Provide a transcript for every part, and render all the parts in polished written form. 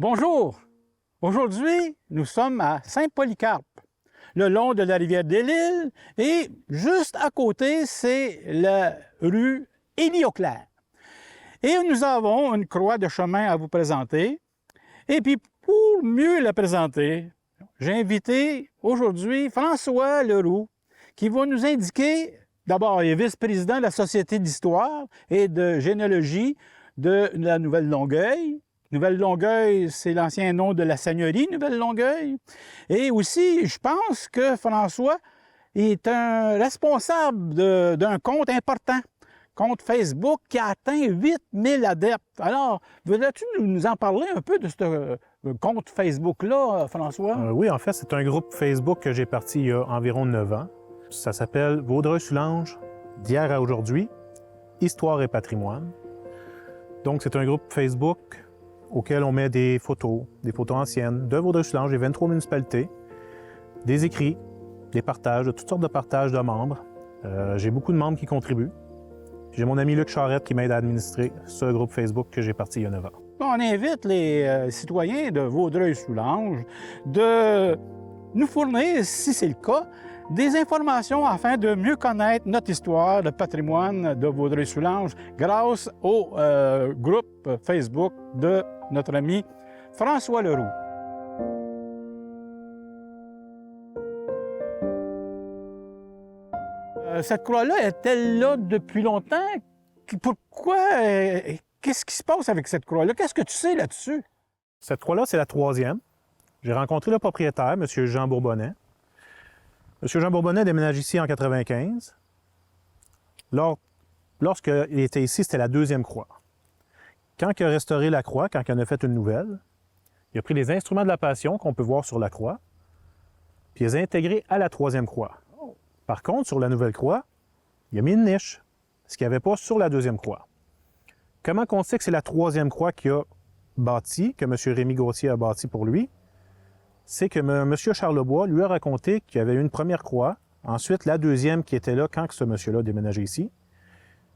Bonjour! Aujourd'hui, nous sommes à Saint-Polycarpe, le long de la rivière des Lilles, et juste à côté, c'est la rue Élie-Auclair. Et nous avons une croix de chemin à vous présenter. Et puis, pour mieux la présenter, j'ai invité aujourd'hui François Leroux, qui va nous indiquer, d'abord, il est vice-président de la Société d'histoire et de généalogie de la Nouvelle-Longueuil. Nouvelle-Longueuil, c'est l'ancien nom de la seigneurie Nouvelle-Longueuil. Et aussi, je pense que François est un responsable d'un compte important, compte Facebook qui a atteint 8000 adeptes. Alors, voudrais-tu nous en parler un peu de ce compte Facebook-là, François? Oui, en fait, c'est un groupe Facebook que j'ai parti il y a environ 9 ans. Ça s'appelle Vaudreuil-Soulanges, d'hier à aujourd'hui, Histoire et patrimoine. Donc, c'est un groupe Facebook auquel on met des photos anciennes de Vaudreuil-Soulanges, des 23 municipalités, des écrits, des partages, de toutes sortes de partages de membres. J'ai beaucoup de membres qui contribuent. J'ai mon ami Luc Charette qui m'aide à administrer ce groupe Facebook que j'ai parti il y a 9 ans. On invite les citoyens de Vaudreuil-Soulanges de nous fournir, si c'est le cas, des informations afin de mieux connaître notre histoire, le patrimoine de Vaudreuil-Soulanges grâce au groupe Facebook de notre ami François Leroux. Cette croix-là est-elle là depuis longtemps? Pourquoi? Qu'est-ce qui se passe avec cette croix-là? Qu'est-ce que tu sais là-dessus? Cette croix-là, c'est la 3e. J'ai rencontré le propriétaire, M. Jean Bourbonnais. M. Jean Bourbonnais déménage ici en 1995. Lorsqu'il était ici, c'était la 2e croix. Quand il a restauré la croix, quand il en a fait une nouvelle, il a pris les instruments de la Passion qu'on peut voir sur la croix, puis il les a intégrés à la 3e croix. Par contre, sur la nouvelle croix, il a mis une niche, ce qu'il n'y avait pas sur la 2e croix. Comment on sait que c'est la 3e croix qu'il a bâtie, que M. Rémy Gauthier a bâtie pour lui? C'est que M. Charlebois lui a raconté qu'il y avait eu une première croix, ensuite la 2e qui était là quand ce monsieur-là a déménagé ici,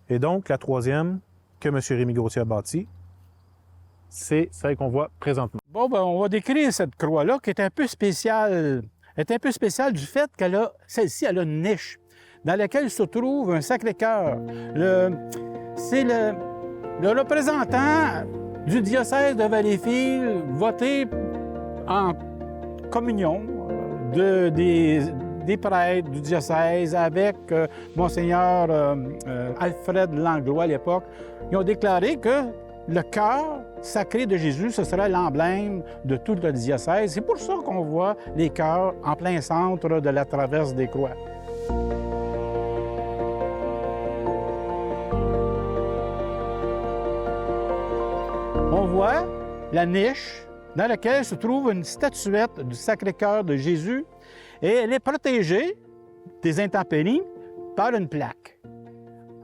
et donc la 3e que M. Rémy Gauthier a bâtie, c'est celle qu'on voit présentement. Bon, ben, on va décrire cette croix-là qui est un peu spéciale. Elle est un peu spéciale du fait celle-ci, elle a une niche dans laquelle se trouve un Sacré-Cœur. C'est le représentant du diocèse de Valleyfield voté en communion des prêtres du diocèse avec Monseigneur Alfred Langlois à l'époque. Ils ont déclaré que le cœur sacré de Jésus, ce serait l'emblème de tout le diocèse. C'est pour ça qu'on voit les cœurs en plein centre de la traverse des croix. On voit la niche dans laquelle se trouve une statuette du Sacré-Cœur de Jésus et elle est protégée des intempéries par une plaque.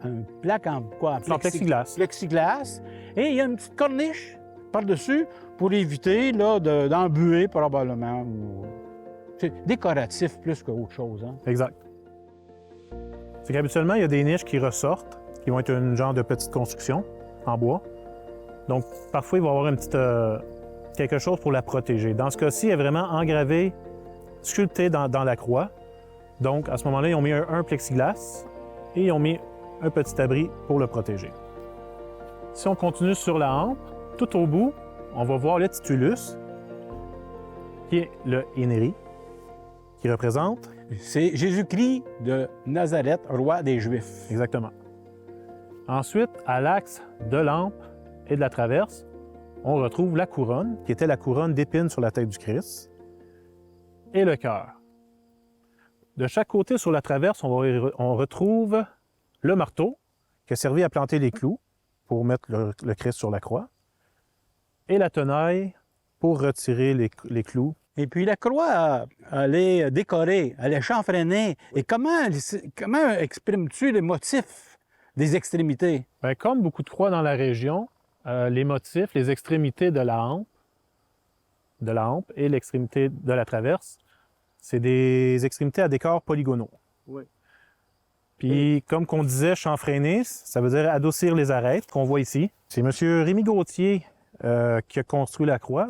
Une plaque en quoi? En plexiglas. Plexiglas. Et il y a une petite corniche par-dessus pour éviter d'embuer probablement. C'est décoratif plus qu'autre chose. Hein? Exact. C'est qu'habituellement, il y a des niches qui ressortent, qui vont être une genre de petite construction en bois. Donc, parfois, il va y avoir une petite, quelque chose pour la protéger. Dans ce cas-ci, elle est vraiment engravée, sculptée dans la croix. Donc, à ce moment-là, ils ont mis un plexiglas et ils ont mis un petit abri pour le protéger. Si on continue sur la hampe, tout au bout, on va voir le titulus, qui est le Hénéri, qui représente... C'est Jésus-Christ de Nazareth, roi des Juifs. Exactement. Ensuite, à l'axe de l'hampe et de la traverse, on retrouve la couronne, qui était la couronne d'épines sur la tête du Christ, et le cœur. De chaque côté sur la traverse, on retrouve le marteau, qui a servi à planter les clous pour mettre le Christ sur la croix, et la tenaille pour retirer les clous. Et puis la croix, elle est décorée, elle est chanfreinée. Et comment exprimes-tu les motifs des extrémités? Bien, comme beaucoup de croix dans la région, les motifs, les extrémités de la hampe et l'extrémité de la traverse, c'est des extrémités à décors polygonaux. Oui. Puis, comme qu'on disait, chanfreiner, ça veut dire adoucir les arêtes qu'on voit ici. C'est M. Rémy Gauthier, qui a construit la croix.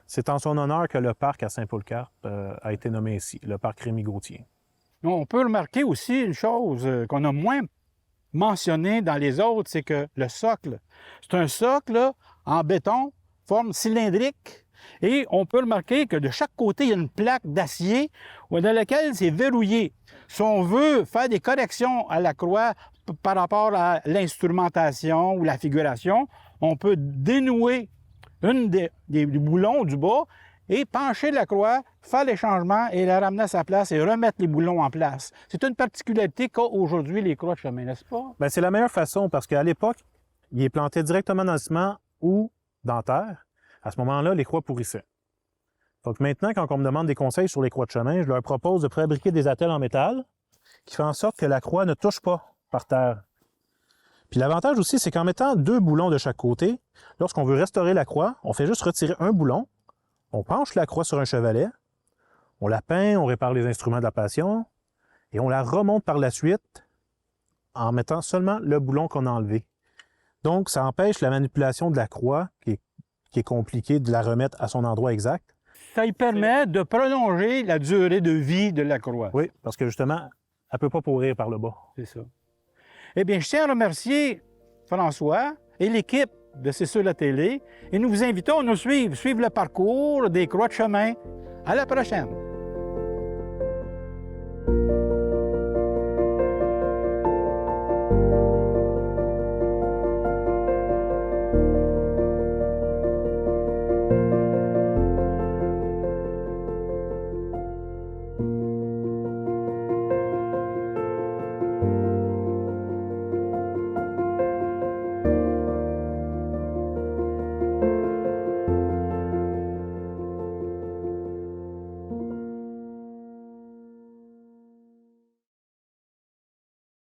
C'est en son honneur que le parc à Saint-Polycarpe a été nommé ici, le parc Rémy-Gauthier. On peut remarquer aussi une chose qu'on a moins mentionnée dans les autres, c'est que le socle, c'est un socle là, en béton, forme cylindrique, et on peut remarquer que de chaque côté, il y a une plaque d'acier dans laquelle c'est verrouillé. Si on veut faire des corrections à la croix par rapport à l'instrumentation ou la figuration, on peut dénouer une des boulons du bas et pencher la croix, faire les changements et la ramener à sa place et remettre les boulons en place. C'est une particularité qu'a aujourd'hui les croix de chemin, n'est-ce pas? Bien, c'est la meilleure façon parce qu'à l'époque, il est planté directement dans le ciment ou dans la terre. À ce moment-là, les croix pourrissaient. Donc maintenant, quand on me demande des conseils sur les croix de chemin, je leur propose de fabriquer des attelles en métal qui font en sorte que la croix ne touche pas par terre. Puis l'avantage aussi, c'est qu'en mettant 2 boulons de chaque côté, lorsqu'on veut restaurer la croix, on fait juste retirer un boulon, on penche la croix sur un chevalet, on la peint, on répare les instruments de la Passion, et on la remonte par la suite en mettant seulement le boulon qu'on a enlevé. Donc, ça empêche la manipulation de la croix, qui est compliquée, de la remettre à son endroit exact. Ça lui permet de prolonger la durée de vie de la croix. Oui, parce que justement, elle ne peut pas pourrir par le bas. C'est ça. Eh bien, je tiens à remercier François et l'équipe de C'est sur la télé et nous vous invitons à nous suivre le parcours des croix de chemin. À la prochaine!